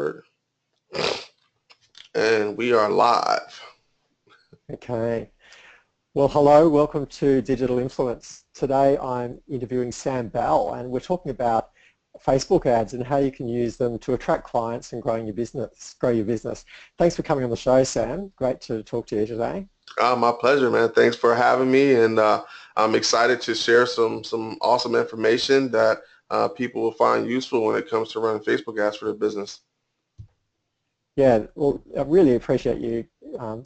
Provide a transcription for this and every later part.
record. And we are live. Okay. Well, hello, welcome to Digital Influence. Today I'm interviewing Sam Bell and we're talking about Facebook ads and how you can use them to attract clients and grow your business. Thanks for coming on the show, Sam. Great to talk to you today. My pleasure, man. Thanks for having me, and I'm excited to share some awesome information that people will find useful when it comes to running Facebook ads for their business. Yeah, well, I really appreciate you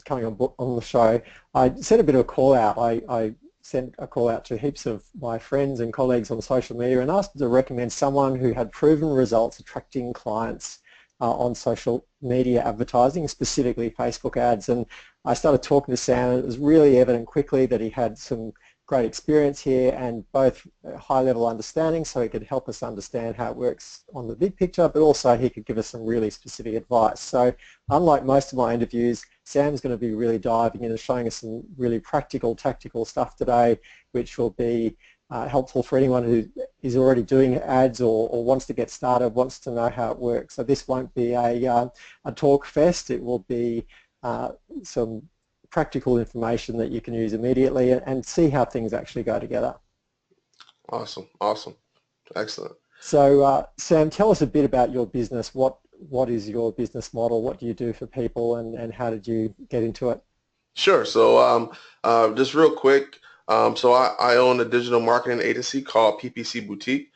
coming on the show. I sent a bit of a call out. I sent a call out to heaps of my friends and colleagues on social media and asked them to recommend someone who had proven results attracting clients on social media advertising, specifically Facebook ads. And I started talking to Sam, and it was really evident quickly that he had some great experience here and both high-level understanding, so he could help us understand how it works on the big picture, but also he could give us some really specific advice. So unlike most of my interviews, Sam's going to be really diving in and showing us some really practical, tactical stuff today, which will be helpful for anyone who is already doing ads or wants to get started, wants to know how it works. So this won't be a talk fest. It will be some practical information that you can use immediately and see how things actually go together. Awesome. Excellent. So Sam, tell us a bit about your business. What is your business model? What do you do for people, and how did you get into it? Sure. So just real quick, so I own a digital marketing agency called PPC Boutique.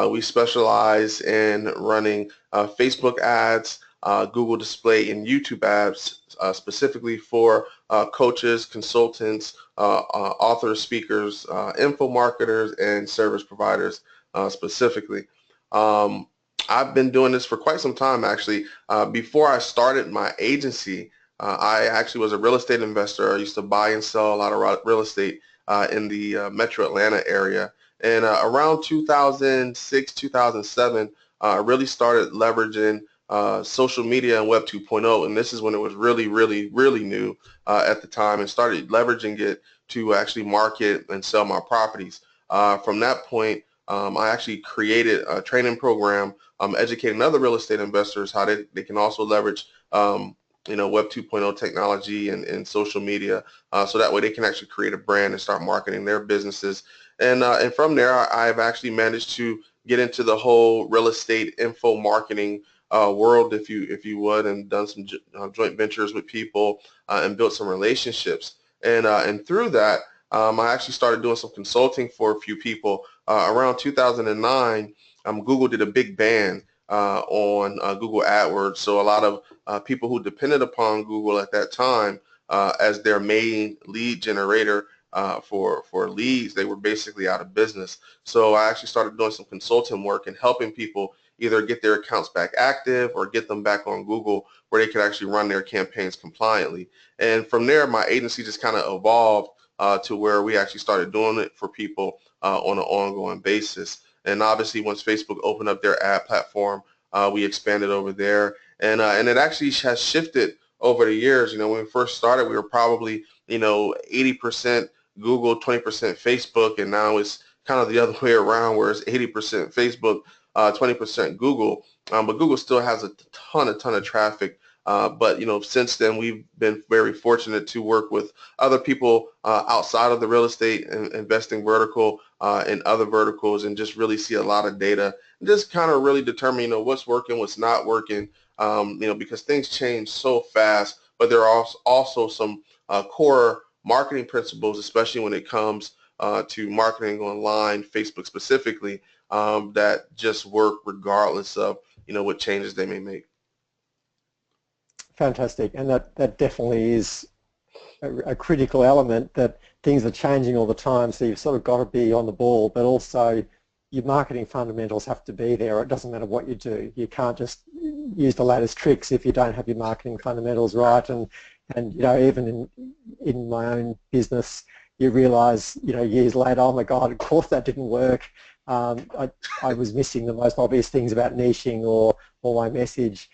We specialize in running Facebook ads, Google Display, and YouTube ads specifically for coaches, consultants, authors, speakers, info marketers, and service providers specifically. I've been doing this for quite some time, actually. Before I started my agency, I actually was a real estate investor. I used to buy and sell a lot of real estate in the Metro Atlanta area. And around 2006, 2007, I really started leveraging social media and Web 2.0. And this is when it was really new at the time, and started leveraging it to actually market and sell my properties. From that point, I actually created a training program educating other real estate investors how they can also leverage Web 2.0 technology and social media, so that way they can actually create a brand and start marketing their businesses. And from there, I've actually managed to get into the whole real estate info marketing world, if you would, and done some joint ventures with people and built some relationships. And through that, I actually started doing some consulting for a few people. Around 2009, Google did a big ban on Google AdWords. So a lot of people who depended upon Google at that time as their main lead generator for leads, they were basically out of business. So I actually started doing some consulting work and helping people either get their accounts back active or get them back on Google where they could actually run their campaigns compliantly. And from there, my agency just kind of evolved to where we actually started doing it for people on an ongoing basis. And obviously, once Facebook opened up their ad platform, we expanded over there, and it actually has shifted over the years. When we first started, we were probably 80% Google, 20% Facebook, and now it's kind of the other way around, where it's 80% Facebook, 20% Google. But Google still has a ton of traffic. But since then, we've been very fortunate to work with other people outside of the real estate and investing vertical and other verticals, and just really see a lot of data and just kind of really determine what's working, what's not working, because things change so fast. But there are also some core marketing principles, especially when it comes to marketing online, Facebook specifically, that just work regardless of what changes they may make. Fantastic, and that definitely is a critical element, that things are changing all the time, so you've sort of got to be on the ball, but also your marketing fundamentals have to be there. It doesn't matter what you do. You can't just use the latest tricks if you don't have your marketing fundamentals right. And even in my own business, you realise years later, oh my God, of course that didn't work. I was missing the most obvious things about niching or my message.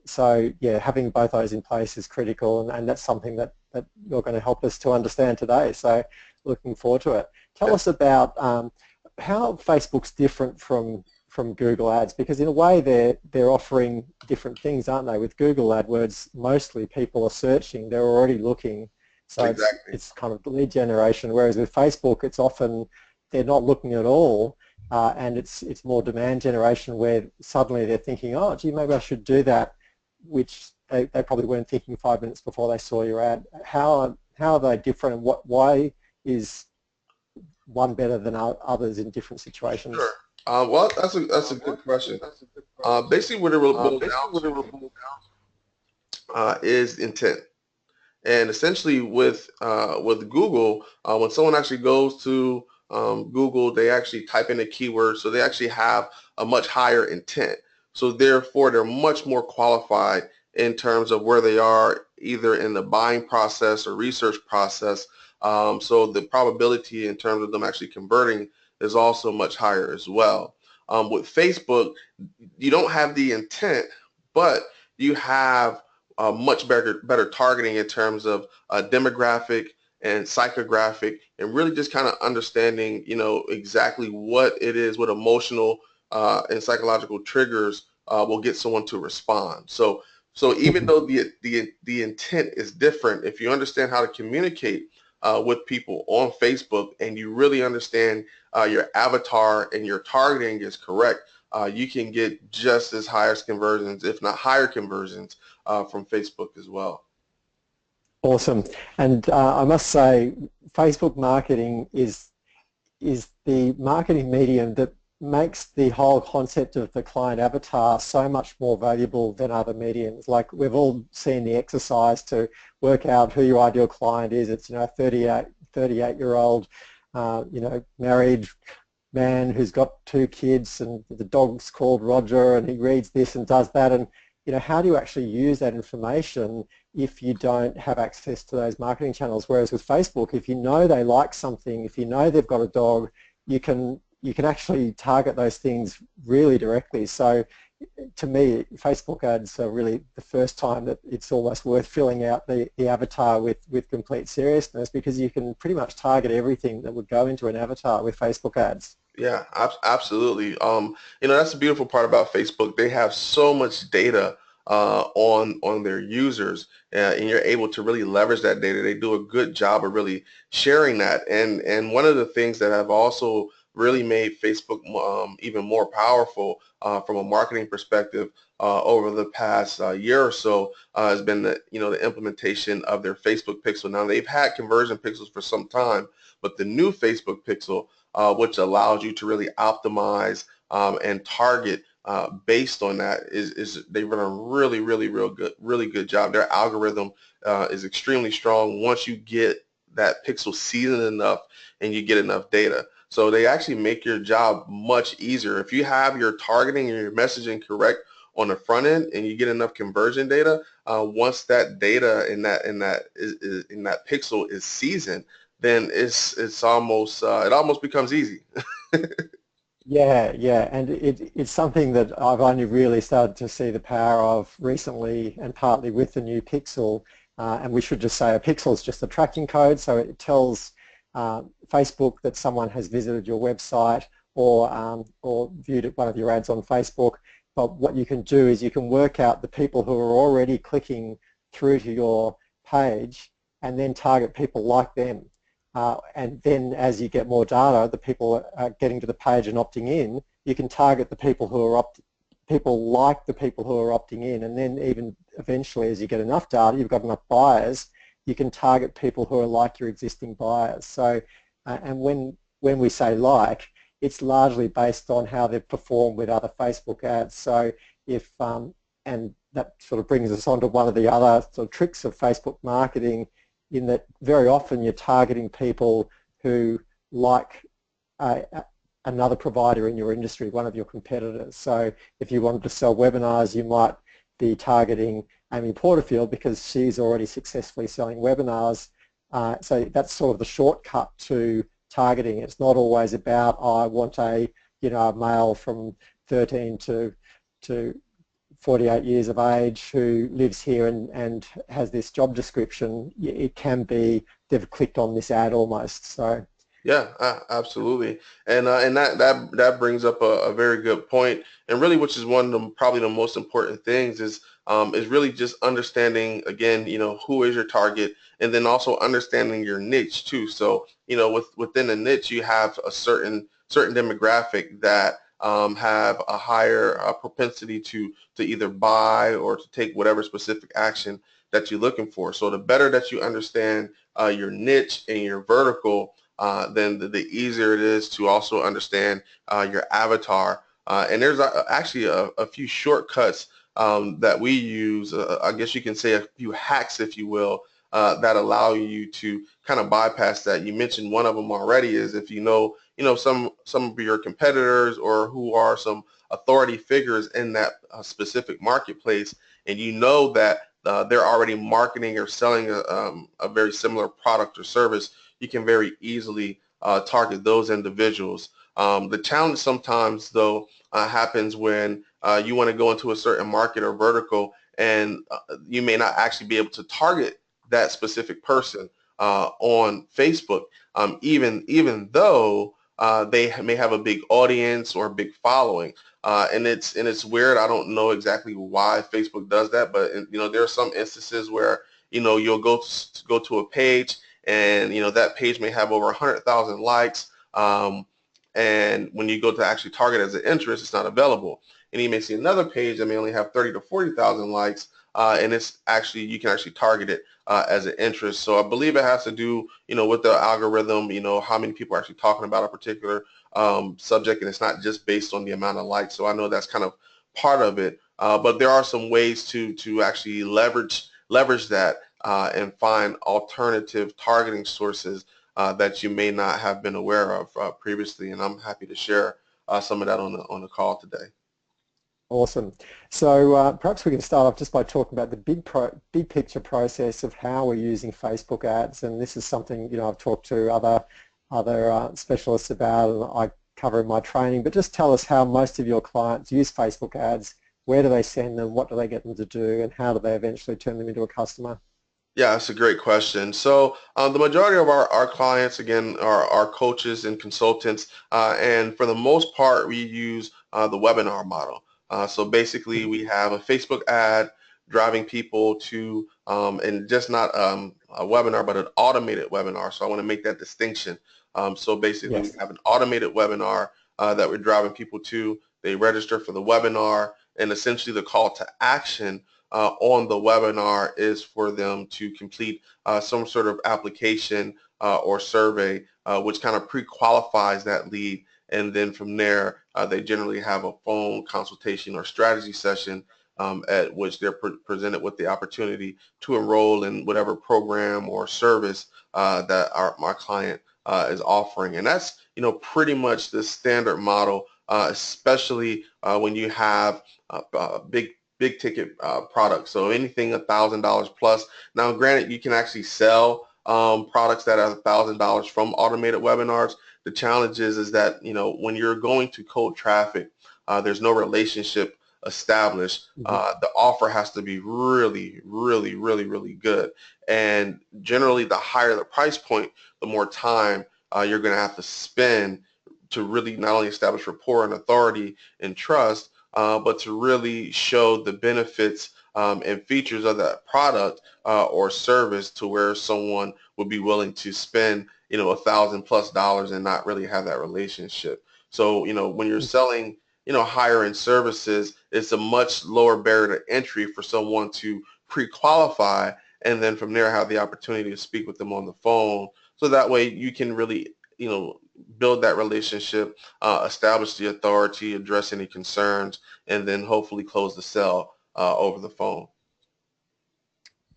So yeah, having both those in place is critical, and that's something that you're going to help us to understand today. So looking forward to it. Tell us about how Facebook's different from from Google Ads? Because in a way they're offering different things, aren't they? With Google AdWords, mostly people are searching, they're already looking, so Exactly. it's kind of lead generation. Whereas with Facebook, it's often they're not looking at all, and it's more demand generation where suddenly they're thinking, oh, gee, maybe I should do that, which they probably weren't thinking 5 minutes before they saw your ad. How are they different, and why is one better than others in different Sure. situations? Well, that's a good question. Basically, what it will boil down to is intent. And essentially, with Google, when someone actually goes to Google, they actually type in a keyword, so they actually have a much higher intent. So therefore, they're much more qualified in terms of where they are, either in the buying process or research process. So the probability in terms of them actually converting is also much higher as well. With Facebook, you don't have the intent, but you have much better targeting in terms of demographic and psychographic, and really just kind of understanding, exactly what it is, what emotional and psychological triggers will get someone to respond. So even though the intent is different, if you understand how to communicate with people on Facebook, and you really understand your avatar and your targeting is correct, you can get just as high as conversions, if not higher conversions, from Facebook as well. Awesome. And I must say, Facebook marketing is the marketing medium that makes the whole concept of the client avatar so much more valuable than other mediums. Like, we've all seen the exercise to work out who your ideal client is. It's, 38-year-old, married man who's got 2 kids, and the dog's called Roger, and he reads this and does that. And how do you actually use that information if you don't have access to those marketing channels? Whereas with Facebook, if you know they like something, if you know they've got a dog, you can actually target those things really directly. So to me, Facebook ads are really the first time that it's almost worth filling out the avatar with complete seriousness, because you can pretty much target everything that would go into an avatar with Facebook ads. Yeah, absolutely. That's the beautiful part about Facebook. They have so much data on their users, and you're able to really leverage that data. They do a good job of really sharing that. And one of the things that have also really made Facebook even more powerful from a marketing perspective over the past year or so has been the implementation of their Facebook Pixel. Now, they've had conversion pixels for some time, but the new Facebook Pixel, which allows you to really optimize and target based on that, is they run a really good job. Their algorithm is extremely strong once you get that pixel seasoned enough and you get enough data. So they actually make your job much easier. If you have your targeting and your messaging correct on the front end, and you get enough conversion data, once that data in that pixel is seasoned, then it's almost it almost becomes easy. Yeah, yeah, and it's something that I've only really started to see the power of recently, and partly with the new Pixel. And we should just say a pixel is just a tracking code, so it tells Facebook that someone has visited your website or viewed one of your ads on Facebook. But what you can do is you can work out the people who are already clicking through to your page, and then target people like them. And then as you get more data, the people are getting to the page and opting in, you can target the people who are people like the people who are opting in. And then even eventually, as you get enough data, you've got enough buyers, you can target people who are like your existing buyers. So, and when we say like, it's largely based on how they've performed with other Facebook ads. So if, and that sort of brings us on to one of the other sort of tricks of Facebook marketing, in that very often you're targeting people who like another provider in your industry, one of your competitors. So if you wanted to sell webinars, you might be targeting Amy Porterfield because she's already successfully selling webinars. So that's sort of the shortcut to targeting. It's not always about, oh, I want a male from 13 to 48 years of age who lives here and has this job description. It can be they've clicked on this ad almost. So Yeah, absolutely, and that brings up a very good point, and really, which is one of the probably the most important things is really just understanding again, who is your target, and then also understanding your niche too. So, within a niche, you have a certain demographic that have a higher propensity to either buy or to take whatever specific action that you're looking for. So, the better that you understand your niche and your vertical, then the easier it is to also understand your avatar. And there's actually a few shortcuts that we use. I guess you can say a few hacks, if you will, that allow you to kind of bypass that. You mentioned one of them already is if some of your competitors or who are some authority figures in that specific marketplace, and you know that they're already marketing or selling a very similar product or service, you can very easily target those individuals. The challenge sometimes, though, happens when you want to go into a certain market or vertical, and you may not actually be able to target that specific person on Facebook, even though they may have a big audience or a big following. And it's weird. I don't know exactly why Facebook does that, but there are some instances where you'll go to a page, and that page may have over 100,000 likes, and when you go to actually target as an interest, it's not available. And you may see another page that may only have 30 to 40,000 likes, and you can actually target it as an interest. So I believe it has to do with the algorithm, how many people are actually talking about a particular subject, and it's not just based on the amount of likes. So I know that's kind of part of it, but there are some ways to actually leverage that and find alternative targeting sources that you may not have been aware of previously. And I'm happy to share some of that on the call today. Awesome. So perhaps we can start off just by talking about the big picture process of how we're using Facebook ads. And this is something I've talked to other specialists about, and I cover in my training. But just tell us how most of your clients use Facebook ads. Where do they send them? What do they get them to do? And how do they eventually turn them into a customer? Yeah, that's a great question. So the majority of our clients, again, are coaches and consultants. And for the most part, we use the webinar model. So basically, we have a Facebook ad driving people to, and just not a webinar, but an automated webinar. So I want to make that distinction. So basically, we Yes. have an automated webinar that we're driving people to. They register for the webinar, and essentially the call to action on the webinar is for them to complete some sort of application or survey, which kind of pre-qualifies that lead. And then from there, they generally have a phone consultation or strategy session at which they're presented with the opportunity to enroll in whatever program or service that my client is offering. And that's, pretty much the standard model, especially when you have big ticket products. So anything $1,000 plus. Now, granted, you can actually sell products that are $1,000 from automated webinars. The challenge is that when you're going to cold traffic, there's no relationship established. Mhm. The offer has to be really, really, really, really good. And generally, the higher the price point, the more time you're going to have to spend to really not only establish rapport and authority and trust, but to really show the benefits and features of that product or service to where someone would be willing to spend, $1,000+ and not really have that relationship. So, when you're selling, higher end services, it's a much lower barrier to entry for someone to pre-qualify, and then from there have the opportunity to speak with them on the phone. So that way you can really, build that relationship, establish the authority, address any concerns, and then hopefully close the sale over the phone.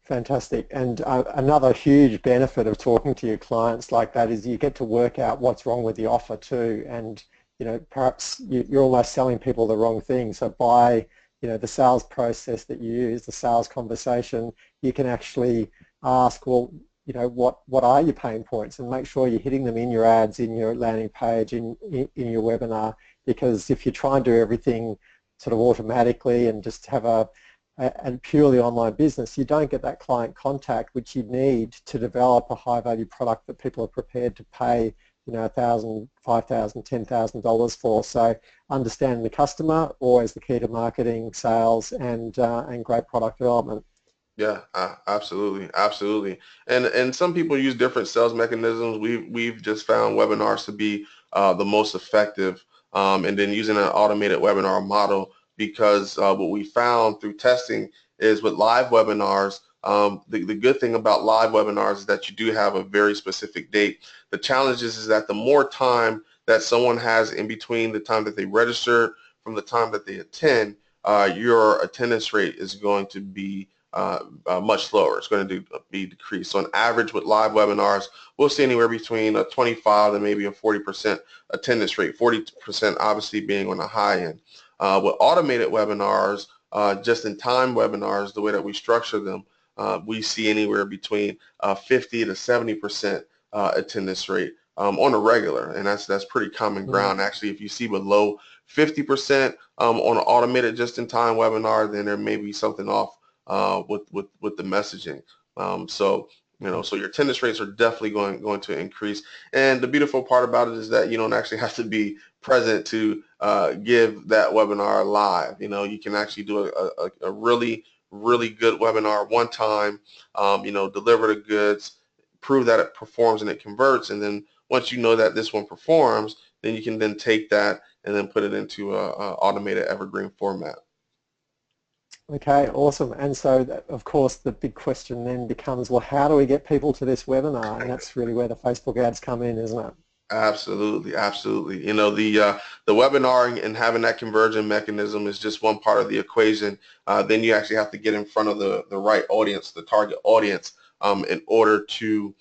Fantastic. And another huge benefit of talking to your clients like that is you get to work out what's wrong with the offer too. And, perhaps you're almost selling people the wrong thing. So by, the sales process that you use, the sales conversation, you can actually ask, well, what are your pain points, and make sure you're hitting them in your ads, in your landing page, in your webinar. Because if you try and do everything sort of automatically and just have a purely online business, you don't get that client contact which you need to develop a high value product that people are prepared to pay, $1,000, $5,000, $10,000 for. So understanding the customer, always the key to marketing, sales, and great product development. Yeah, absolutely, absolutely. And some people use different sales mechanisms. We've just found webinars to be the most effective, and then using an automated webinar model because what we found through testing is with live webinars, the good thing about live webinars is that you do have a very specific date. The challenge is that the more time that someone has in between the time that they register from the time that they attend, your attendance rate is going to be much lower. It's going to be decreased. So on average with live webinars, we'll see anywhere between a 25 and maybe a 40% attendance rate, 40% obviously being on the high end. With automated webinars, just-in-time webinars, the way that we structure them, we see anywhere between 50 to 70% attendance rate on a regular, and that's pretty common ground. Actually, if you see below 50% on an automated just-in-time webinar, then there may be something off with the messaging. So so your attendance rates are definitely going to increase. And the beautiful part about it is that you don't actually have to be present to give that webinar live. You can actually do a really good webinar one time. Deliver the goods, prove that it performs and it converts, and then once you know that this one performs, then you can then take that and then put it into a automated evergreen format. Okay, awesome. And so, of course, the big question then becomes, well, how do we get people to this webinar? And that's really where the Facebook ads come in, isn't it? Absolutely, absolutely. The webinar and having that conversion mechanism is just one part of the equation. Then you actually have to get in front of the right audience, the target audience, in order to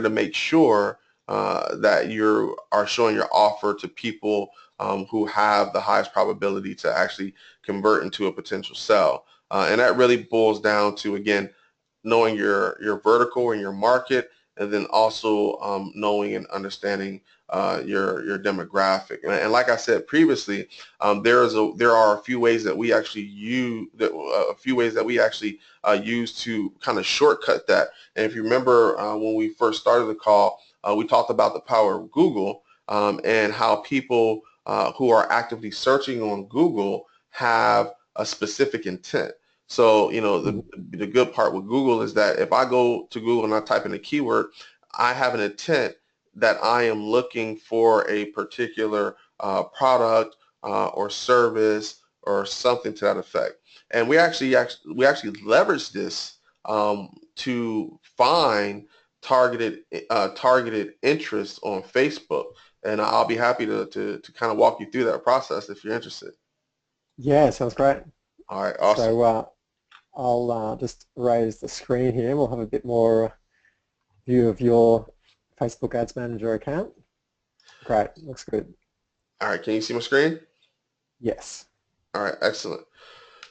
make sure that you are showing your offer to people who have the highest probability to actually convert into a potential sell. And that really boils down to, again, knowing your vertical and your market, and then also knowing and understanding your demographic. And like I said previously, there are a few ways that we actually use to kind of shortcut that. And if you remember when we first started the call, we talked about the power of Google and how people who are actively searching on Google have a specific intent. So, the good part with Google is that if I go to Google and I type in a keyword, I have an intent that I am looking for a particular product or service or something to that effect. And we actually leverage this to find targeted interests on Facebook. And I'll be happy to kind of walk you through that process if you're interested. Yeah, sounds great. All right, awesome. So I'll just raise the screen here. We'll have a bit more view of your Facebook Ads Manager account. Great, looks good. All right, can you see my screen? Yes. All right, excellent.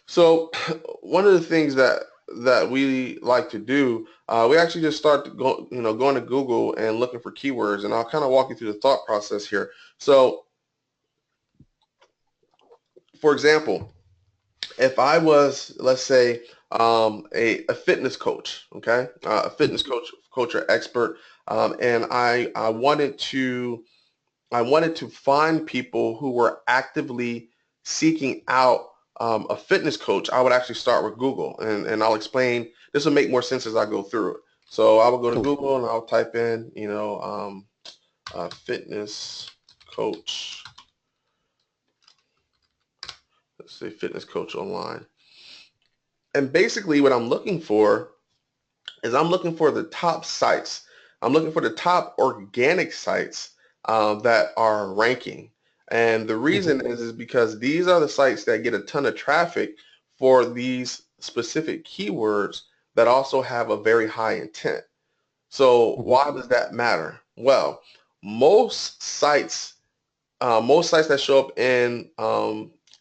So one of the things that we like to do, we actually just start to going to Google and looking for keywords, and I'll kind of walk you through the thought process here. So, for example, if I was, let's say, a fitness coach, okay, a fitness coach or expert, and I wanted to find people who were actively seeking out a fitness coach, I would actually start with Google, and I'll explain. This will make more sense as I go through it. So I will go to Cool. Google and I'll type in, fitness coach. Let's say fitness coach online. And basically what I'm looking for is I'm looking for the top sites. I'm looking for the top organic sites that are ranking. And the reason is because these are the sites that get a ton of traffic for these specific keywords that also have a very high intent. So why does that matter? Well, most sites that show up in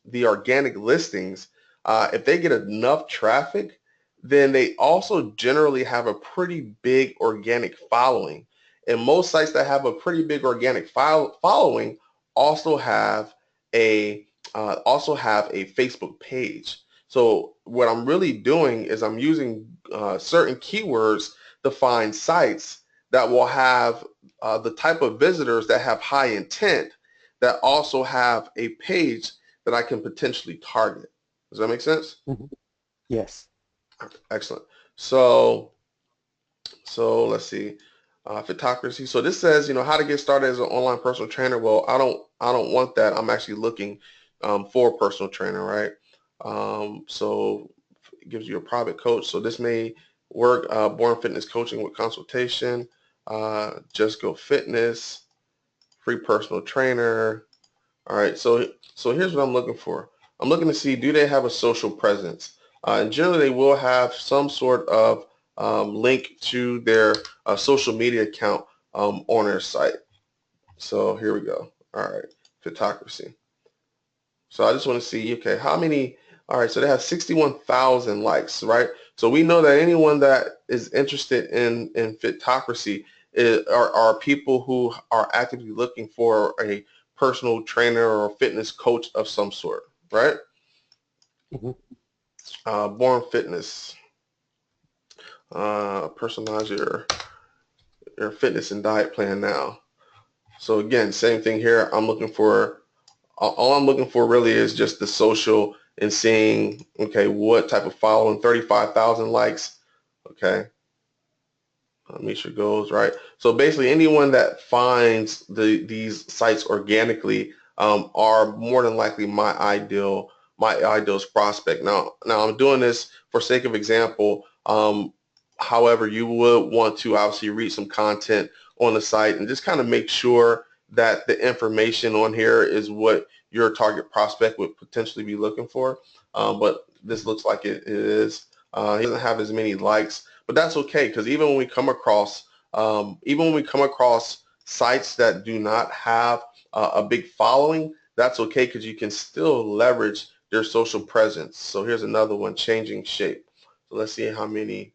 the organic listings, if they get enough traffic, then they also generally have a pretty big organic following. And most sites that have a pretty big organic following also have a Facebook page. So what I'm really doing is I'm using certain keywords to find sites that will have the type of visitors that have high intent that also have a page that I can potentially target. Does that make sense? Mhm. Yes. Excellent. So let's see, photocracy. So this says, how to get started as an online personal trainer. Well, I don't want that. I'm actually looking for a personal trainer, right? So it gives you a private coach. So this may work. Born Fitness coaching with consultation. Just Go Fitness, free personal trainer. All right, so here's what I'm looking for. I'm looking to see, do they have a social presence? And generally, they will have some sort of link to their social media account on their site. So here we go. All right, photocracy. So I just want to see, okay, how many, all right, so they have 61,000 likes, right? So we know that anyone that is interested in photocracy are people who are actively looking for a personal trainer or fitness coach of some sort, right? Mhm. Born Fitness, personalize your fitness and diet plan now. So again, same thing here. All I'm looking for really is just the social and seeing, okay, what type of following, 35,000 likes, okay, meet your goals, right? So basically anyone that finds these sites organically are more than likely my ideal prospect. Now I'm doing this for sake of example. However, you would want to obviously read some content on the site and just kind of make sure that the information on here is what your target prospect would potentially be looking for. But this looks like it is. He doesn't have as many likes, but that's okay because even when we come across sites that do not have a big following, that's okay because you can still leverage their social presence. So here's another one, changing shape. So let's see how many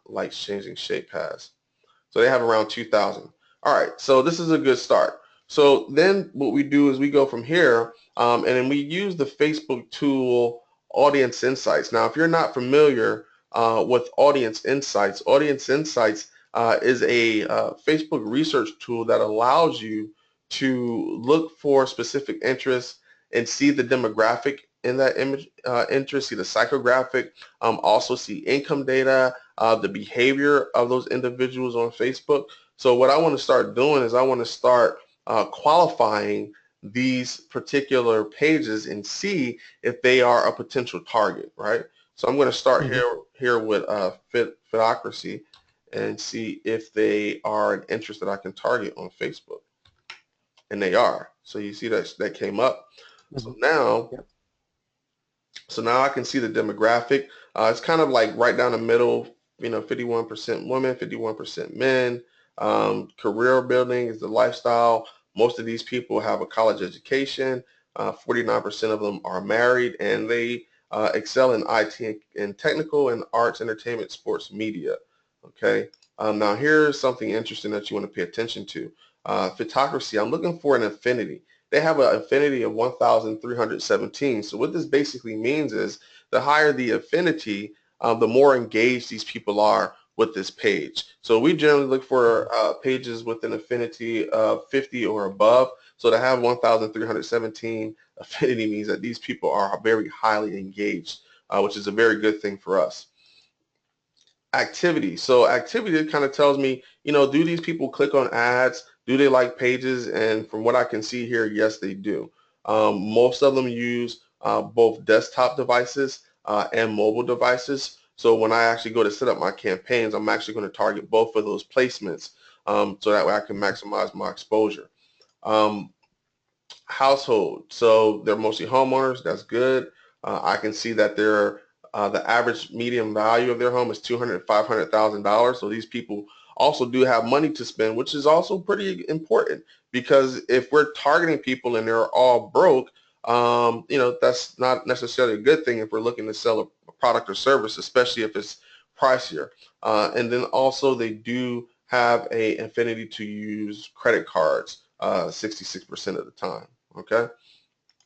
likes changing shape has. So they have around 2,000. All right, so this is a good start. So then what we do is we go from here and then we use the Facebook tool Audience Insights. Now, if you're not familiar with Audience Insights is a Facebook research tool that allows you to look for specific interests and see the demographic in that image interest, see the psychographic, also see income data, the behavior of those individuals on Facebook. So what I want to start doing is I want to start qualifying these particular pages and see if they are a potential target, right? So I'm going to start Mhm. here with Fitocracy and see if they are an interest that I can target on Facebook, and they are. So you see that came up. So Mhm. now Yep. So now I can see the demographic. It's kind of like right down the middle, 51% women, 51% men. Career building is the lifestyle. Most of these people have a college education. 49% of them are married, and they excel in IT and technical and arts, entertainment, sports, media. Okay. Now here's something interesting that you want to pay attention to. Photocracy. I'm looking for an affinity. They have an affinity of 1,317. So what this basically means is the higher the affinity, the more engaged these people are with this page. So we generally look for pages with an affinity of 50 or above. So to have 1,317 affinity means that these people are very highly engaged, which is a very good thing for us. Activity. So activity kind of tells me, do these people click on ads? Do they like pages? And from what I can see here, yes, they do. Most of them use both desktop devices and mobile devices. So when I actually go to set up my campaigns, I'm actually going to target both of those placements so that way I can maximize my exposure. Um, Household. So they're mostly homeowners. That's good. I can see that the average median value of their home is $500,000. So these people also do have money to spend, which is also pretty important because if we're targeting people and they're all broke, that's not necessarily a good thing if we're looking to sell a product or service, especially if it's pricier. And then also they do have a affinity to use credit cards 66% of the time. Okay.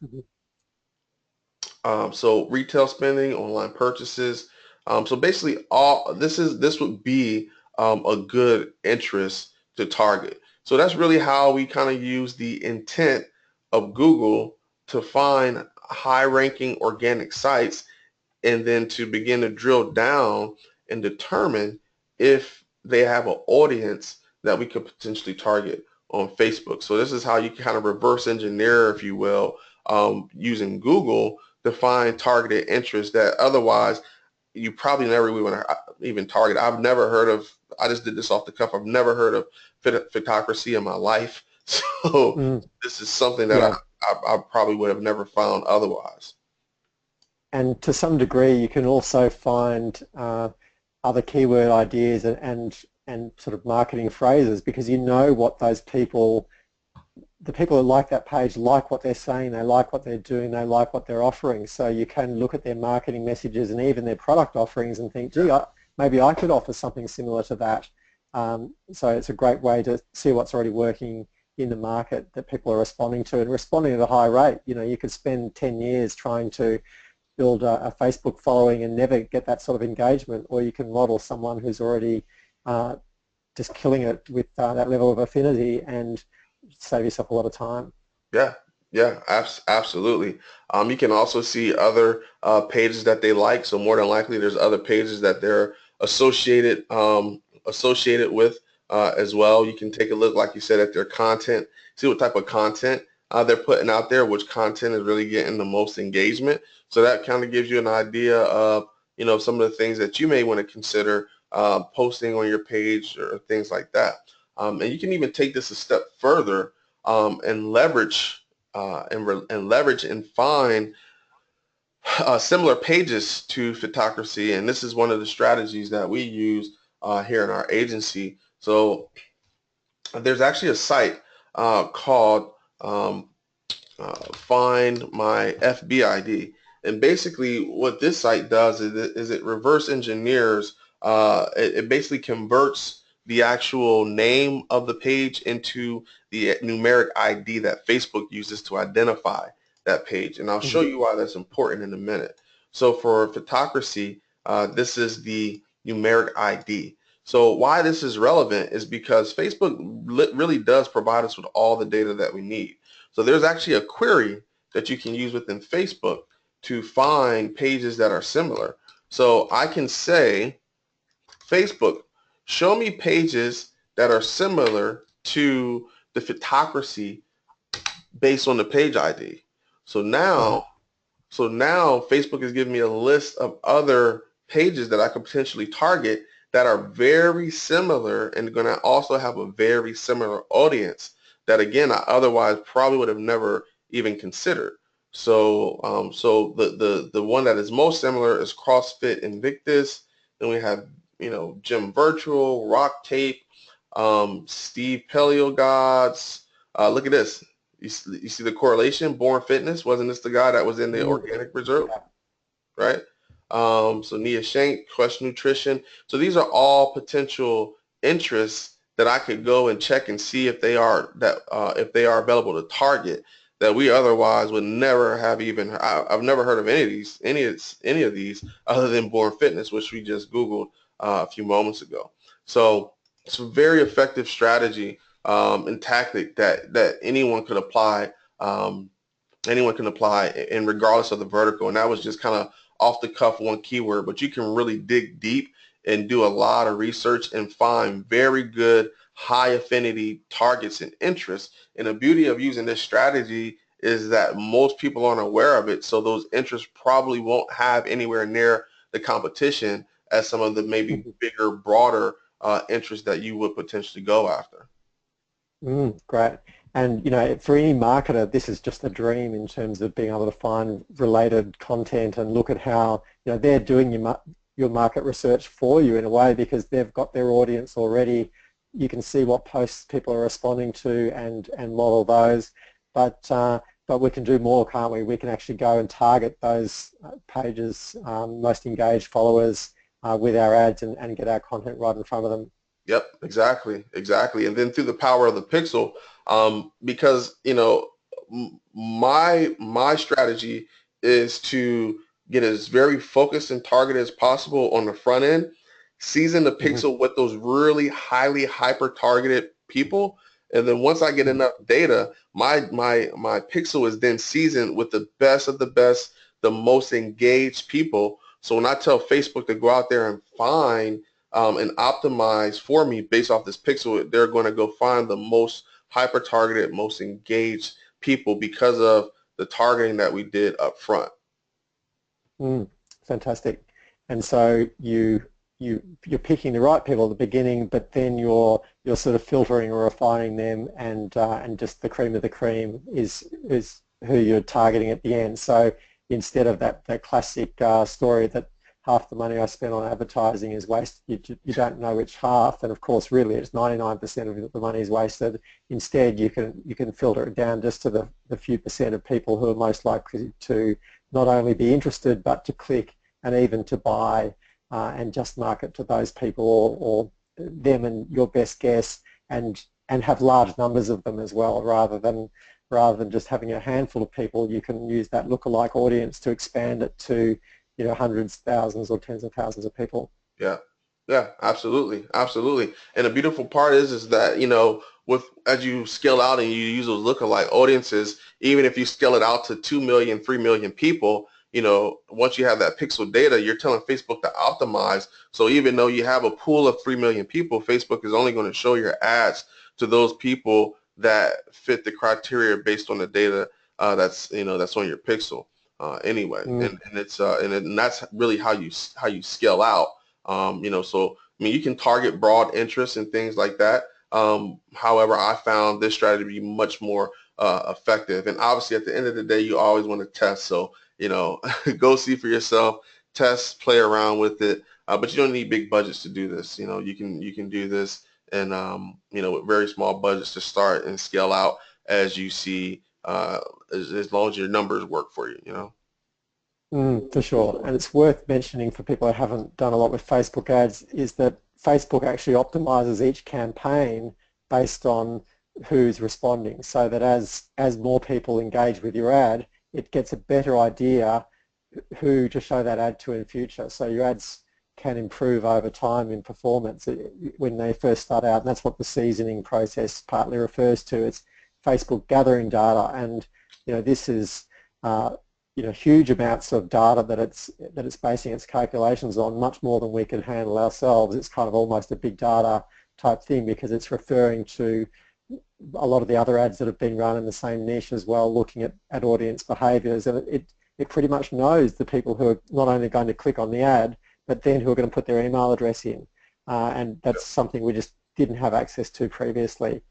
Mhm. So retail spending, online purchases. So basically, this would be a good interest to target. So that's really how we kind of use the intent of Google to find high ranking organic sites and then to begin to drill down and determine if they have an audience that we could potentially target on Facebook. So this is how you kind of reverse engineer, if you will, using Google to find targeted interests that otherwise you probably never even target. I've never heard of, I just did this off the cuff. I've never heard of photocracy in my life. So Mm, this is something that yeah. I probably would have never found otherwise. And to some degree, you can also find other keyword ideas and sort of marketing phrases because you know what those people, the people that like that page like what they're saying, they like what they're doing, they like what they're offering. So you can look at their marketing messages and even their product offerings and think, gee, maybe I could offer something similar to that. So it's a great way to see what's already working in the market that people are responding to and responding at a high rate. You know, you could spend 10 years trying to build a Facebook following and never get that sort of engagement, or you can model someone who's already just killing it with that level of affinity and save yourself a lot of time. Yeah, yeah, absolutely. You can also see other pages that they like. So more than likely, there's other pages that they're associated with as well. You can take a look, like you said, at their content, see what type of content they're putting out there, which content is really getting the most engagement. So that kind of gives you an idea of, some of the things that you may want to consider posting on your page or things like that. And you can even take this a step further and leverage and find similar pages to photocracy. And this is one of the strategies that we use here in our agency. So there's actually a site called Find My FBID. And basically what this site does is it reverse engineers, it basically converts the actual name of the page into the numeric ID that Facebook uses to identify that page. And I'll show Mhm. you why that's important in a minute. So for photocracy, this is the numeric ID. So why this is relevant is because Facebook really does provide us with all the data that we need. So there's actually a query that you can use within Facebook to find pages that are similar. So I can say, Facebook, show me pages that are similar to the photocracy based on the page ID. So Uh-huh. now, so now Facebook is giving me a list of other pages that I could potentially target that are very similar and going to also have a very similar audience that again I otherwise probably would have never even considered. So so the one that is most similar is CrossFit Invictus. Then we have Gym Virtual, Rock Tape, Steve Paleo Gods. Look at this. You see the correlation? Born Fitness, wasn't this the guy that was in the Mm, organic reserve, yeah. right? So Nia Shank, Quest Nutrition. So these are all potential interests that I could go and check and see if they are available to target that we otherwise would never have even. I've never heard of any of these other than Born Fitness, which we just Googled a few moments ago. So it's a very effective strategy and tactic that anyone can apply and regardless of the vertical. And that was just kind of off the cuff one keyword, but you can really dig deep and do a lot of research and find very good high affinity targets and interests. And the beauty of using this strategy is that most people aren't aware of it. So those interests probably won't have anywhere near the competition as some of the maybe Mhm. bigger, broader interests that you would potentially go after. Great. And you know, for any marketer, this is just a dream in terms of being able to find related content and look at how they're doing your market research for you in a way because they've got their audience already. You can see what posts people are responding to and model those. But we can do more, can't we? We can actually go and target those pages, most engaged followers with our ads and get our content right in front of them. Yep, exactly, exactly. And then through the power of the pixel, because my strategy is to get as very focused and targeted as possible on the front end, season the Hmm. pixel with those really highly hyper targeted people. And then once I get enough data, my pixel is then seasoned with the best of the best, the most engaged people. So when I tell Facebook to go out there and find and optimize for me based off this pixel, they're going to go find the most hyper targeted, most engaged people because of the targeting that we did up front. Fantastic. And so you're picking the right people at the beginning, but then you're sort of filtering or refining them, and just the cream of the cream is who you're targeting at the end. So instead of that classic story that half the money I spent on advertising is wasted, you don't know which half, and of course really it's 99% of the money is wasted. Instead you can filter it down just to the few percent of people who are most likely to not only be interested but to click and even to buy, and just market to those people, or them and your best guess, and have large numbers of them as well, rather than just having a handful of people. You can use that lookalike audience to expand it to, hundreds, thousands, or tens of thousands of people. Yeah. Yeah, absolutely. Absolutely. And the beautiful part is that, with as you scale out and you use those lookalike audiences, even if you scale it out to 2 million, 3 million people, once you have that pixel data, you're telling Facebook to optimize. So even though you have a pool of 3 million people, Facebook is only going to show your ads to those people that fit the criteria based on the data that's on your pixel. Anyway, Mm. and that's really how you scale out. So I mean, you can target broad interests and things like that. However, I found this strategy to be much more effective. And obviously, at the end of the day, you always want to test. So go see for yourself, test, play around with it. But you don't need big budgets to do this. You can do this, and with very small budgets to start and scale out as you see, as long as your numbers work for you. For sure. And it's worth mentioning for people who haven't done a lot with Facebook ads is that Facebook actually optimizes each campaign based on who's responding, so that as more people engage with your ad, it gets a better idea who to show that ad to in future. So your ads can improve over time in performance when they first start out, and that's what the seasoning process partly refers to. It's Facebook gathering data, and this is huge amounts of data that it's basing its calculations on, much more than we can handle ourselves. It's kind of almost a big data type thing, because it's referring to a lot of the other ads that have been run in the same niche as well, looking at audience behaviours, and it pretty much knows the people who are not only going to click on the ad, but then who are going to put their email address in, and that's something we just didn't have access to previously.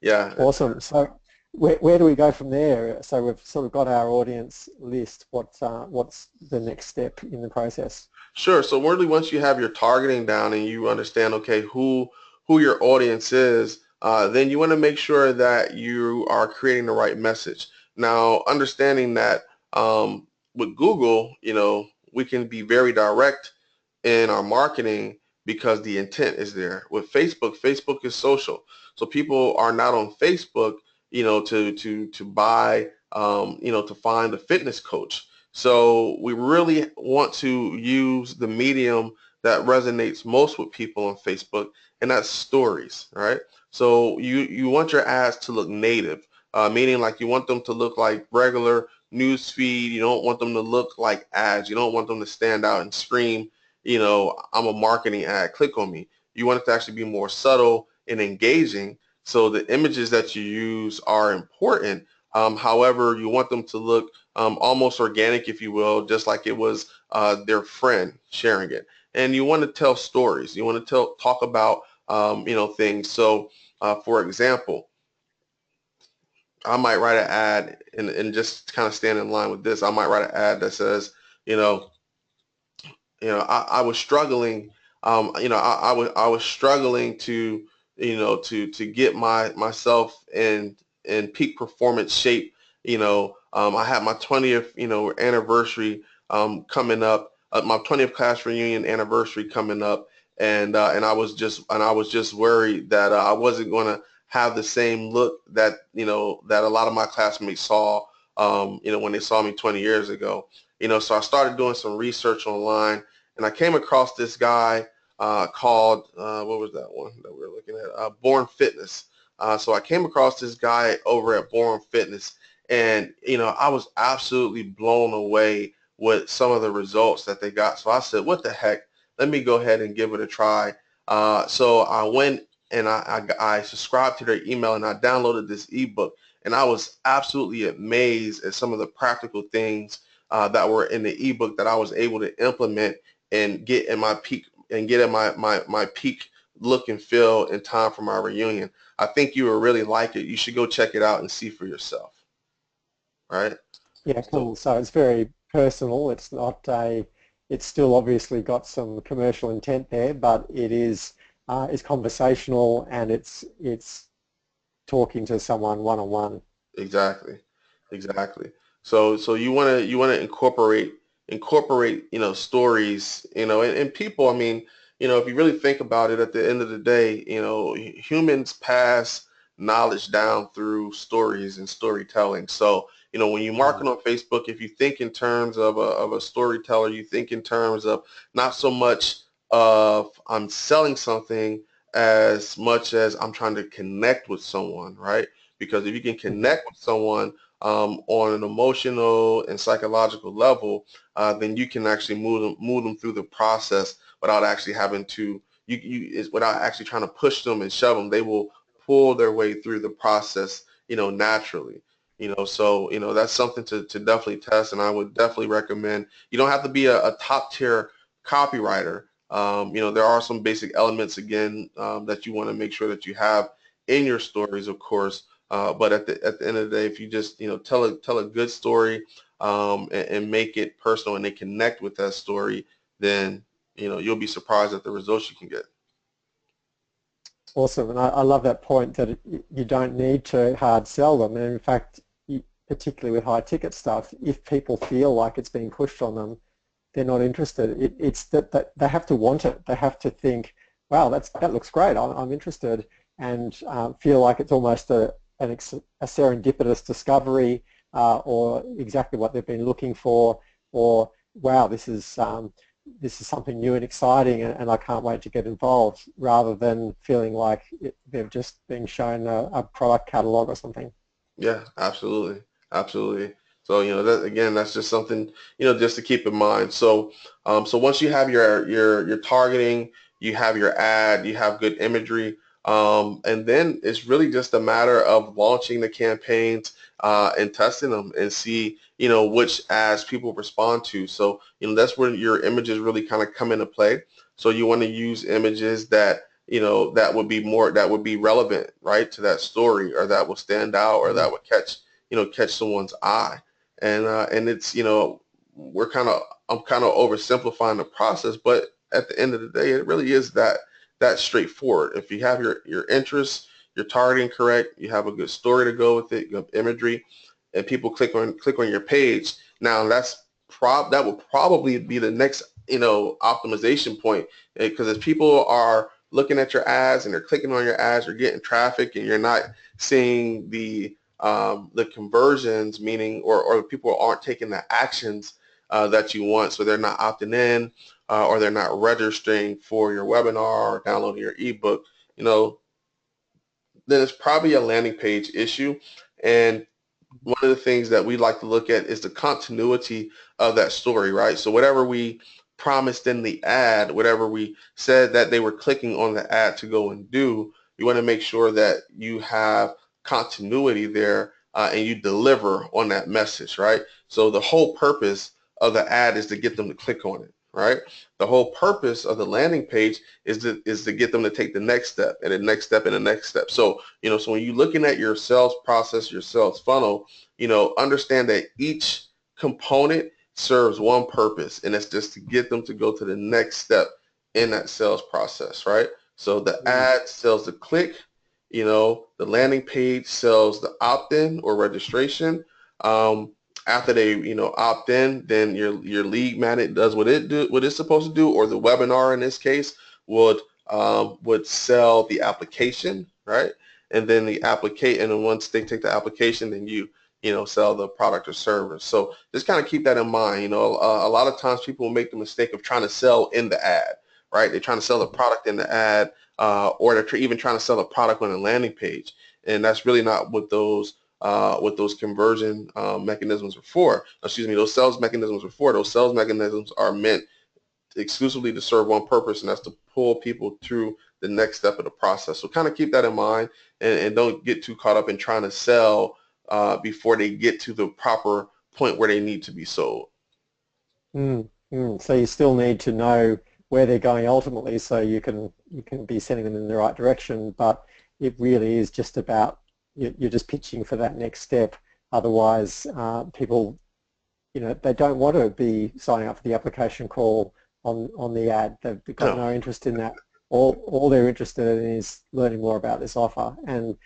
Yeah. Awesome. So where do we go from there? So we've sort of got our audience list. What's the next step in the process? Sure. So really, once you have your targeting down and you understand, okay, who your audience is, then you want to make sure that you are creating the right message. Now, understanding that with Google, we can be very direct in our marketing because the intent is there. With Facebook, Facebook is social, so people are not on Facebook, to buy, to find a fitness coach. So we really want to use the medium that resonates most with people on Facebook, and that's stories, right? So you want your ads to look native, meaning like you want them to look like regular news feed. You don't want them to look like ads. You don't want them to stand out and scream, I'm a marketing ad, click on me. You want it to actually be more subtle and engaging. So the images that you use are important. However, you want them to look almost organic, if you will, just like it was their friend sharing it. And you want to tell stories. You want to talk about things. So, for example, I might write an ad and just kind of stand in line with this. I might write an ad that says, you know, I was struggling. I was struggling to, to get myself in peak performance shape. I had my 20th, anniversary coming up, my 20th class reunion anniversary coming up, and I was just worried that I wasn't going to have the same look that a lot of my classmates saw, when they saw me 20 years ago. So I started doing some research online, and I came across this guy called, what was that one that we were looking at? Born Fitness. So I came across this guy over at Born Fitness, and I was absolutely blown away with some of the results that they got. So I said, what the heck? Let me go ahead and give it a try. So I went and I subscribed to their email, and I downloaded this ebook, and I was absolutely amazed at some of the practical things that were in the ebook that I was able to implement and get in my peak and get in my peak look and feel in time for my reunion. I think you will really like it. You should go check it out and see for yourself, right? Yeah, So cool. So it's very personal. It's not a, it's still obviously got some commercial intent there, but it is it's conversational and it's talking to someone one on one. exactly, exactly. So you want to incorporate stories, and people. I mean, if you really think about it, at the end of the day, humans pass knowledge down through stories and storytelling. So when you market Mm. on Facebook, if you think in terms of a storyteller, you think in terms of not so much of I'm selling something as much as I'm trying to connect with someone, right? Because if you can Mhm. connect with someone on an emotional and psychological level, then you can actually move them through the process without actually having to without actually trying to push them and shove them. They will pull their way through the process, naturally. So that's something to definitely test, and I would definitely recommend. You don't have to be a top tier copywriter. There are some basic elements again that you want to make sure that you have in your stories, of course. But at the end of the day, if you just tell a good story and make it personal and they connect with that story, then you'll be surprised at the results you can get. Awesome, and I love that point that you don't need to hard sell them. And in fact, particularly with high ticket stuff, if people feel like it's being pushed on them, they're not interested. It's that they have to want it. They have to think, wow, that looks great. I'm interested, and feel like it's almost a serendipitous discovery, or exactly what they've been looking for, or wow, this is something new and exciting, and I can't wait to get involved, rather than feeling like they've just been shown a product catalog or something. Yeah, absolutely. Absolutely. So, that again, that's just something, just to keep in mind. So once you have your targeting, you have your ad, you have good imagery, and then it's really just a matter of launching the campaigns and testing them and see, which ads people respond to. So, that's where your images really kind of come into play. So you want to use images that would be relevant, right, to that story, or that will stand out, or that Mm. would catch someone's eye. And it's we're kind of I'm kind of oversimplifying the process, but at the end of the day, it really is that straightforward. If you have your interests, your targeting correct, you have a good story to go with it, you have imagery, and people click on your page. Now that will probably be the next optimization point, because if people are looking at your ads and they're clicking on your ads, you're getting traffic, and you're not seeing the conversions, meaning or people aren't taking the actions that you want, so they're not opting in, or they're not registering for your webinar or downloading your ebook, you know, then it's probably a landing page issue. And one of the things that we like to look at is the continuity of that story, right? So whatever we promised in the ad, whatever we said that they were clicking on the ad to go and do, you want to make sure that you have continuity there, and you deliver on that message, right? So the whole purpose of the ad is to get them to click on it, right? The whole purpose of the landing page is to get them to take the next step and the next step and the next step. So, so when you're looking at your sales process, your sales funnel, understand that each component serves one purpose, and it's just to get them to go to the next step in that sales process, right? So the Mm. ad sells the click, the landing page sells the opt-in or registration. Um, After they, opt in, then your lead magnet does what it's supposed to do, or the webinar in this case would sell the application, right? And then and then once they take the application, then you sell the product or service. So just kind of keep that in mind. A lot of times people make the mistake of trying to sell in the ad, right? They're trying to sell the product in the ad, or they're even trying to sell a product on a landing page, and that's really not what those conversion mechanisms are for. Excuse me, those sales mechanisms are for. Those sales mechanisms are meant exclusively to serve one purpose, and that's to pull people through the next step of the process. So kind of keep that in mind, and don't get too caught up in trying to sell before they get to the proper point where they need to be sold. So you still need to know where they're going ultimately, so you can be sending them in the right direction. But it really is just about you're just pitching for that next step. Otherwise, people, they don't want to be signing up for the application call on the ad. They've got No. no interest in that. All they're interested in is learning more about this offer, and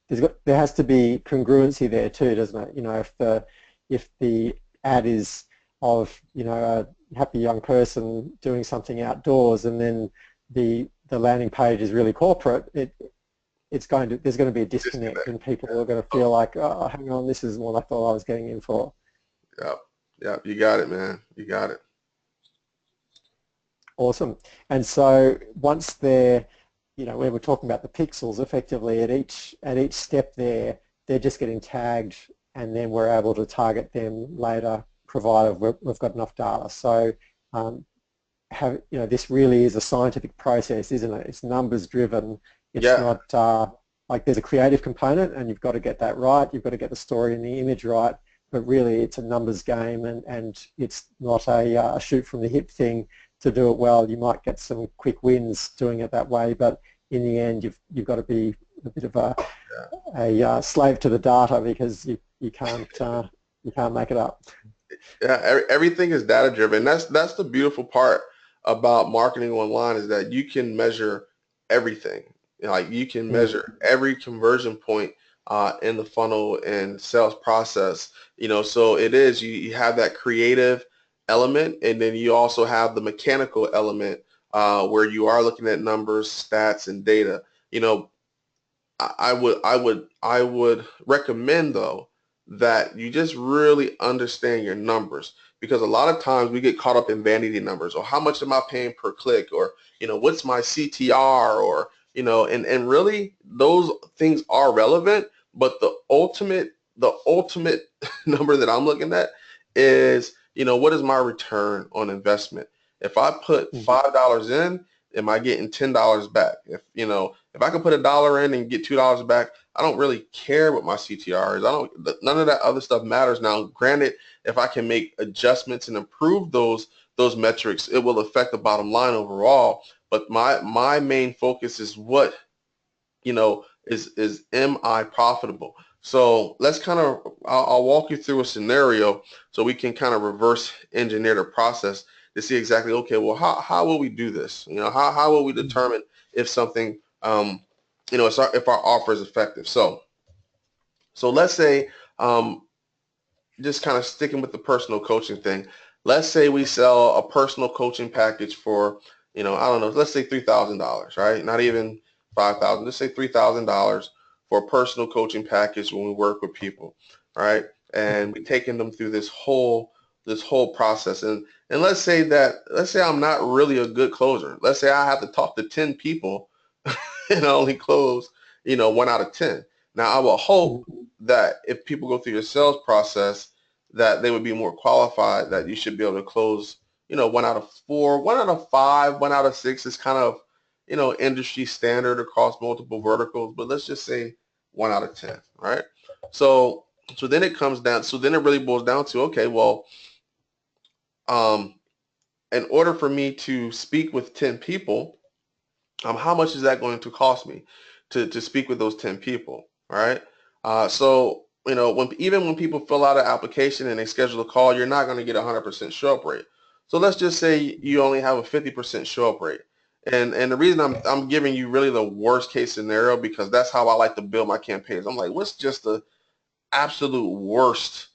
there has to be congruency there too, doesn't it? If the ad is of a happy young person doing something outdoors, and then the landing page is really corporate, there's going to be a disconnect, and people are going to feel like, oh, hang on, this isn't what I thought I was getting in for. Yeah, yeah, you got it, man. You got it. Awesome. And so once they're, when we're talking about the pixels, effectively at each step there, they're just getting tagged, and then we're able to target them later, provided we've got enough data. So this really is a scientific process, isn't it? It's numbers driven. It's Yeah, not like there's a creative component, and you've got to get that right. You've got to get the story and the image right. But really, it's a numbers game, and it's not a shoot from the hip thing. To do it well, you might get some quick wins doing it that way, but in the end, you've got to be a bit of a slave to the data, because you can't make it up. yeah. Everything is data driven. That's the beautiful part about marketing online, is that you can measure everything. Like, you can Mm. measure every conversion point in the funnel and sales process. So it is, you have that creative element, and then you also have the mechanical element, where you are looking at numbers, stats, and data. You know, I would recommend, though, that you just really understand your numbers, because a lot of times we get caught up in vanity numbers, or how much am I paying per click, or what's my CTR, or and really those things are relevant, but the ultimate number that I'm looking at is, what is my return on investment? If I put Mm. $5 in, am I getting $10 back? If I can put $1 in and get $2 back, I don't really care what my CTR is. None of that other stuff matters. Now, granted, if I can make adjustments and improve those metrics, it will affect the bottom line overall. But my main focus is is am I profitable? So let's I'll walk you through a scenario so we can kind of reverse engineer the process to see exactly, okay, well, how will we do this? How will we determine if something, if our offer is effective? So let's say, just kind of sticking with the personal coaching thing, let's say we sell a personal coaching package for, I don't know, let's say $3,000, right? Not even 5,000, let's say $3,000 for a personal coaching package when we work with people, right? And we taking them through this whole process. And let's say I'm not really a good closer. Let's say I have to talk to 10 people and I only close, 1 out of 10. Now, I will hope Mm. that if people go through your sales process, that they would be more qualified, that you should be able to close, 1 out of 4, 1 out of 5, 1 out of 6 is kind of, industry standard across multiple verticals, but let's just say 1 out of 10, right? So, so then it really boils down to, okay, well, um, in order for me to speak with 10 people, how much is that going to cost me to speak with those 10 people, right? So, when people fill out an application and they schedule a call, you're not going to get a 100% show up rate. So let's just say you only have a 50% show up rate. And the reason I'm giving you really the worst case scenario, because that's how I like to build my campaigns. I'm like, what's just the absolute worst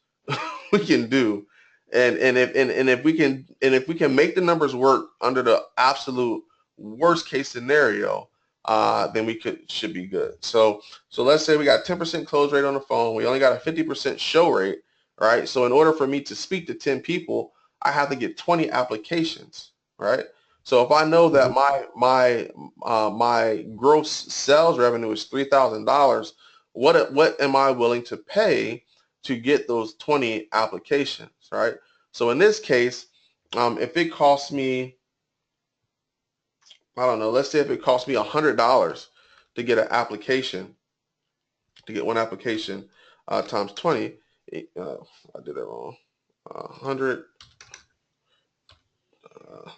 we can do? And if we can make the numbers work under the absolute worst case scenario, then we should be good. So let's say we got 10% close rate on the phone. We only got a 50% show rate, right? So in order for me to speak to 10 people, I have to get 20 applications, right? So if I know that Mhm. my gross sales revenue is $3,000, what am I willing to pay to get those 20 applications, right? So in this case, if it costs me, I don't know, let's say if it costs me $100 to get an application, to get one application times 20, I did it wrong. 100 uh,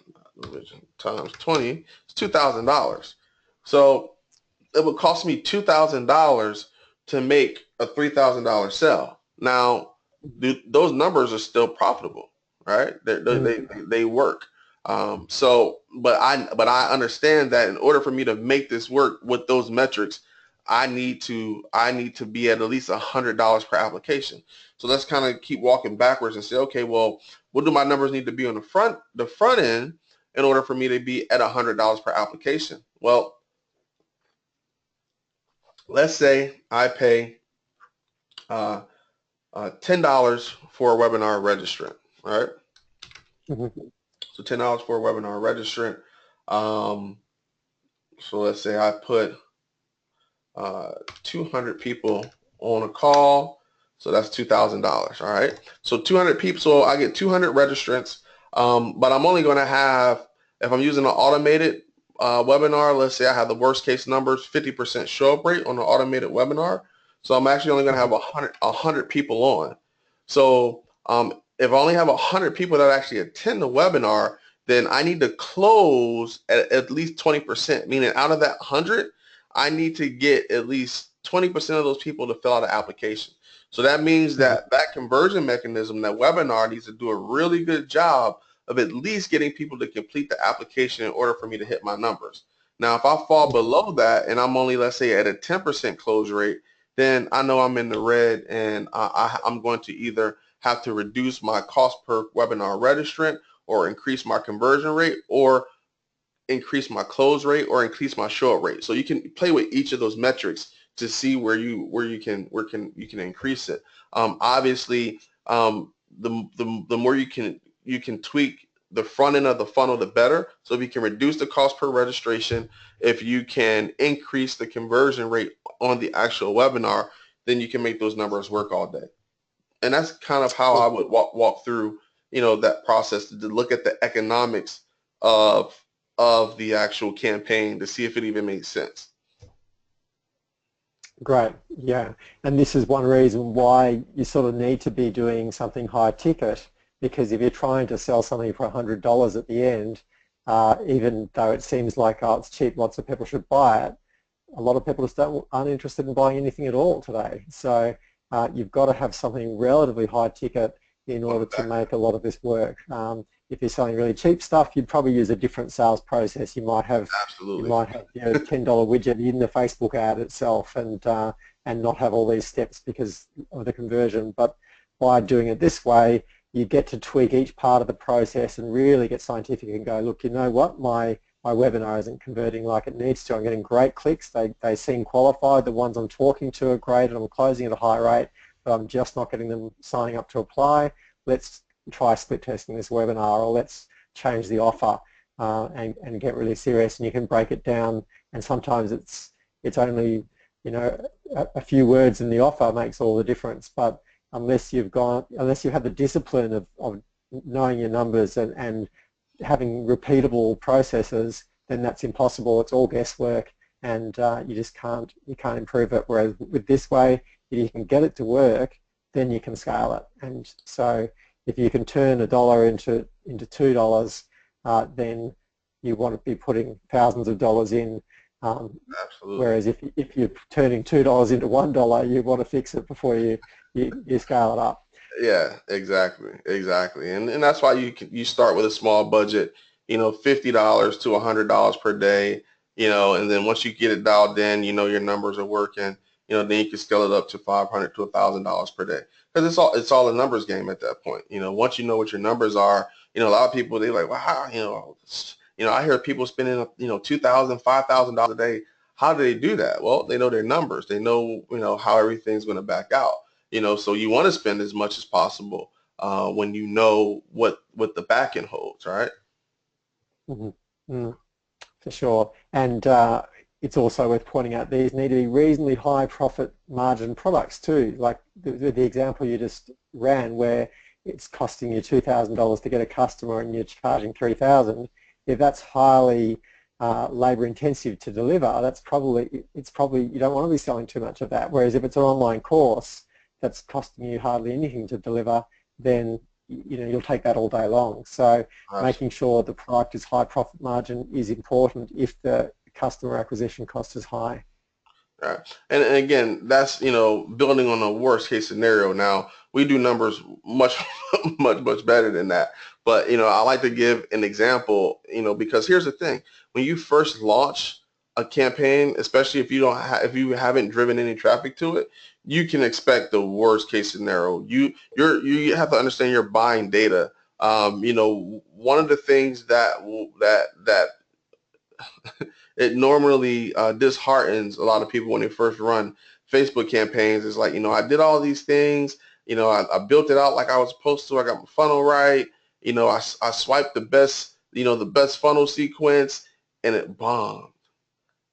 times 20 is $2,000. So it would cost me $2,000 to make a $3,000 sale. Now, those numbers are still profitable, right? They work. But I understand that in order for me to make this work with those metrics, I need to be at least $100 per application. So let's kind of keep walking backwards and say, okay, well, what do my numbers need to be on the front end in order for me to be at $100 per application? Well, let's say I pay uh, $10 for a webinar registrant, right? Mhm. So $10 for a webinar registrant. Um, so let's say I put 200 people on a call. So that's $2,000. All right. So 200 people. So I get 200 registrants, but I'm only going to have, if I'm using an automated webinar, let's say I have the worst case numbers, 50% show up rate on an automated webinar. So I'm actually only going to have Mhm. 100 people on. So if I only have 100 people that actually attend the webinar, then I need to close at least 20%, meaning out of that 100, I need to get at least 20% of those people to fill out an application. So that means Mhm. that conversion mechanism, that webinar needs to do a really good job of at least getting people to complete the application in order for me to hit my numbers. Now, if I fall Mhm. below that and I'm only, let's say, at a 10% close rate, then I know I'm in the red, and I'm going to either have to reduce my cost per webinar registrant, or increase my conversion rate, or increase my close rate, or increase my show up rate. So you can play with each of those metrics to see where you can increase it. Obviously, the more you can tweak the front end of the funnel, the better. So if you can reduce the cost per registration, if you can increase the conversion rate on the actual webinar, then you can make those numbers work all day. And that's kind of how I would walk through, that process, to look at the economics of the actual campaign to see if it even makes sense. Great, yeah. And this is one reason why you sort of need to be doing something high ticket, because if you're trying to sell something for $100 at the end, even though it seems like, oh, it's cheap, lots of people should buy it, a lot of people just aren't interested in buying anything at all today. So you've got to have something relatively high ticket in Oh, order to exactly. make a lot of this work. If you're selling really cheap stuff, you'd probably use a different sales process. You Absolutely. might have your $10 widget in the Facebook ad itself, and not have all these steps because of the conversion. But by doing it this way, you get to tweak each part of the process and really get scientific and go, look, you know what, my webinar isn't converting like it needs to. I'm getting great clicks. They seem qualified. The ones I'm talking to are great, and I'm closing at a high rate, but I'm just not getting them signing up to apply. Let's try split testing this webinar, or let's change the offer, and get really serious. And you can break it down, and sometimes it's only, a few words in the offer makes all the difference. But unless you've had the discipline of knowing your numbers and having repeatable processes, then that's impossible. It's all guesswork, and you can't improve it. Whereas with this way, if you can get it to work, then you can scale it. And so if you can turn $1 into $2, then you want to be putting thousands of dollars in. Absolutely. Whereas if you're turning $2 into $1, you want to fix it before you scale it up. Yeah, exactly, exactly, and that's why you start with a small budget, $50 to $100 per day, and then once you get it dialed in, your numbers are working, then you can scale it up to 500 to $1,000 per day, because it's all a numbers game at that point. Once you know what your numbers are, a lot of people, they're like, wow, I hear people spending, $2,000, $5,000 a day. How do they do that? Well, they know their numbers. They know, how everything's going to back out. So you want to spend as much as possible when you know what the back end holds, right? Mm-hmm. Mm, for sure. And it's also worth pointing out these need to be reasonably high profit margin products too. Like the example you just ran where it's costing you $2,000 to get a customer and you're charging 3,000. If that's highly labor intensive to deliver, it's probably you don't want to be selling too much of that. Whereas if it's an online course that's costing you hardly anything to deliver, then you'll take that all day long. So making sure the product is high profit margin is important if the customer acquisition cost is high. Right. And again, that's, building on a worst case scenario. Now, we do numbers much, much better than that. But, I like to give an example, because here's the thing. When you first launch a campaign, especially if if you haven't driven any traffic to it, you can expect the worst case scenario. You have to understand you're buying data. One of the things that it normally disheartens a lot of people when they first run Facebook campaigns. It's like, I did all these things, I built it out like I was supposed to. I got my funnel right. I swiped the best funnel sequence and it bombed.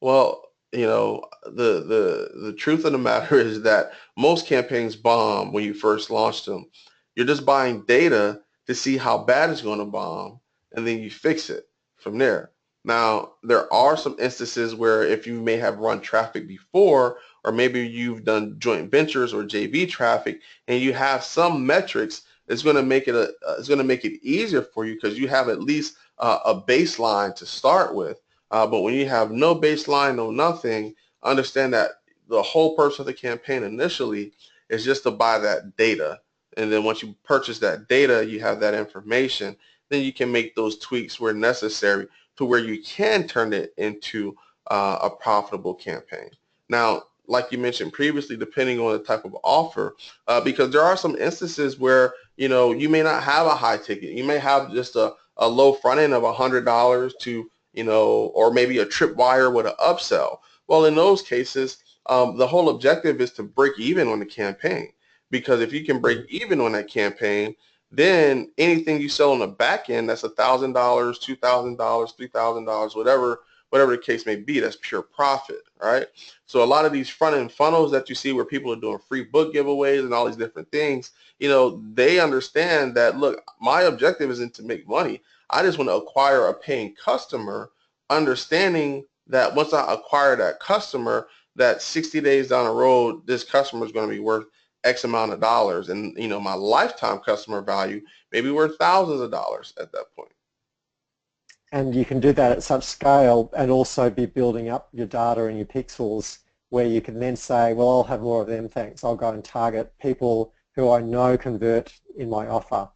Well, the truth of the matter is that most campaigns bomb when you first launch them. You're just buying data to see how bad it's going to bomb, and then you fix it from there. Now, there are some instances where if you may have run traffic before, or maybe you've done joint ventures or JV traffic, and you have some metrics, it's going to make it easier for you because you have at least a baseline to start with. But when you have no baseline, no nothing, understand that the whole purpose of the campaign initially is just to buy that data. And then once you purchase that data, you have that information, then you can make those tweaks where necessary to where you can turn it into a profitable campaign. Now, like you mentioned previously, depending on the type of offer, because there are some instances where, you may not have a high ticket. You may have just a low front end of $100 to or maybe a tripwire with an upsell. Well, in those cases, the whole objective is to break even on the campaign. Because if you can break even on that campaign, then anything you sell on the back end, that's $1,000, $2,000, $3,000, whatever the case may be, that's pure profit, right? So a lot of these front end funnels that you see where people are doing free book giveaways and all these different things, they understand that, look, my objective isn't to make money. I just want to acquire a paying customer, understanding that once I acquire that customer, that 60 days down the road, this customer is going to be worth X amount of dollars. And, my lifetime customer value may be worth thousands of dollars at that point. And you can do that at such scale and also be building up your data and your pixels where you can then say, well, I'll have more of them, thanks. I'll go and target people who I know convert in my offer.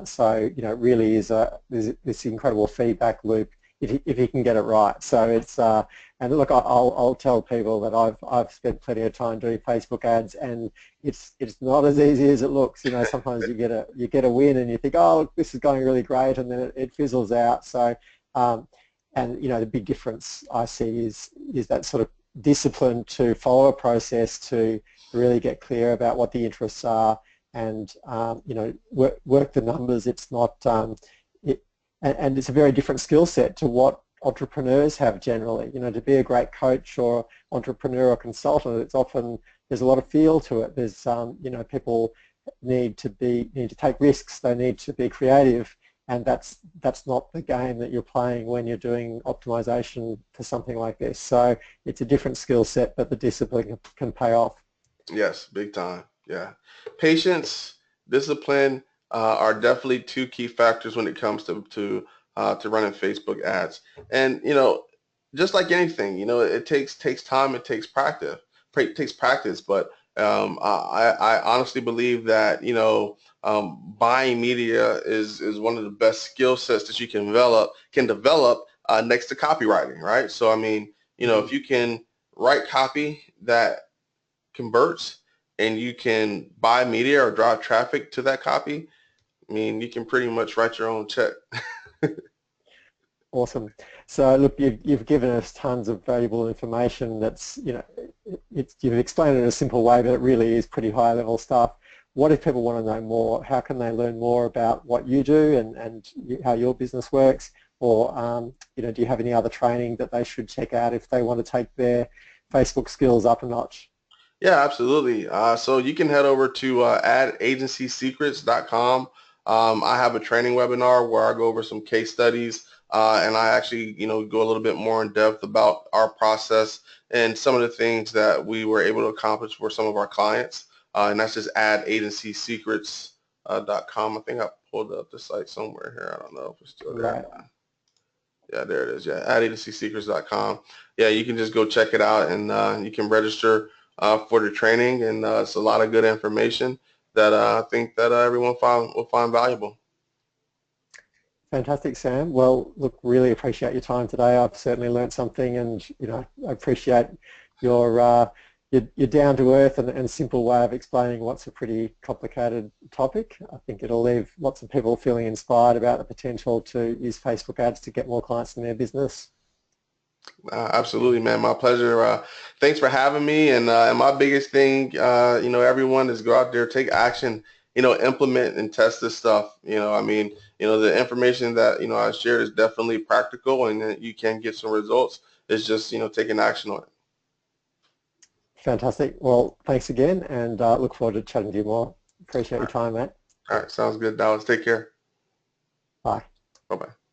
So, it really is there's this incredible feedback loop if you can get it right. So it's, and look, I'll tell people that I've spent plenty of time doing Facebook ads, and it's not as easy as it looks. Sometimes you get a win and you think, oh, look, this is going really great, and then it fizzles out. So, and the big difference I see is that sort of discipline to follow a process to really get clear about what the interests are, and work the numbers. It's not and it's a very different skill set to what entrepreneurs have generally. To be a great coach or entrepreneur or consultant, it's often there's a lot of feel to it. There's people need to take risks. They need to be creative, and that's not the game that you're playing when you're doing optimization for something like this. So it's a different skill set, but the discipline can pay off. Yes, big time. Yeah. Patience, discipline are definitely two key factors when it comes to running Facebook ads. And just like anything, it takes time, it takes practice. It takes practice, but I honestly believe that buying media is one of the best skill sets that you can develop next to copywriting, right? So I mean, if you can write copy that converts and you can buy media or drive traffic to that copy, I mean, you can pretty much write your own check. Awesome. So look, you've given us tons of valuable information. That's you've explained it in a simple way, but it really is pretty high level stuff. What if people want to know more? How can they learn more about what you do and how your business works? or do you have any other training that they should check out if they want to take their Facebook skills up a notch? Yeah, absolutely. So you can head over to adagencysecrets.com. I have a training webinar where I go over some case studies, and I actually, go a little bit more in depth about our process and some of the things that we were able to accomplish for some of our clients. And that's just adagencysecrets.com. I think I pulled up the site somewhere here. I don't know if it's still there. Right. Yeah, there it is. Yeah, adagencysecrets.com. Yeah, you can just go check it out, and you can register for the training, and it's a lot of good information that I think that everyone will find valuable. Fantastic, Sam. Well, look, really appreciate your time today. I've certainly learned something, and I appreciate your your down to earth and simple way of explaining what's a pretty complicated topic. I think it'll leave lots of people feeling inspired about the potential to use Facebook ads to get more clients in their business. Absolutely, man. My pleasure. Thanks for having me. And my biggest thing, everyone is go out there, take action, implement and test this stuff. I mean, the information that, I shared is definitely practical and that you can get some results. It's just, taking action on it. Fantastic. Well, thanks again, and look forward to chatting to you more. Appreciate All your right. time, mate. All right. Sounds good, Dallas. Take care. Bye. Bye-bye.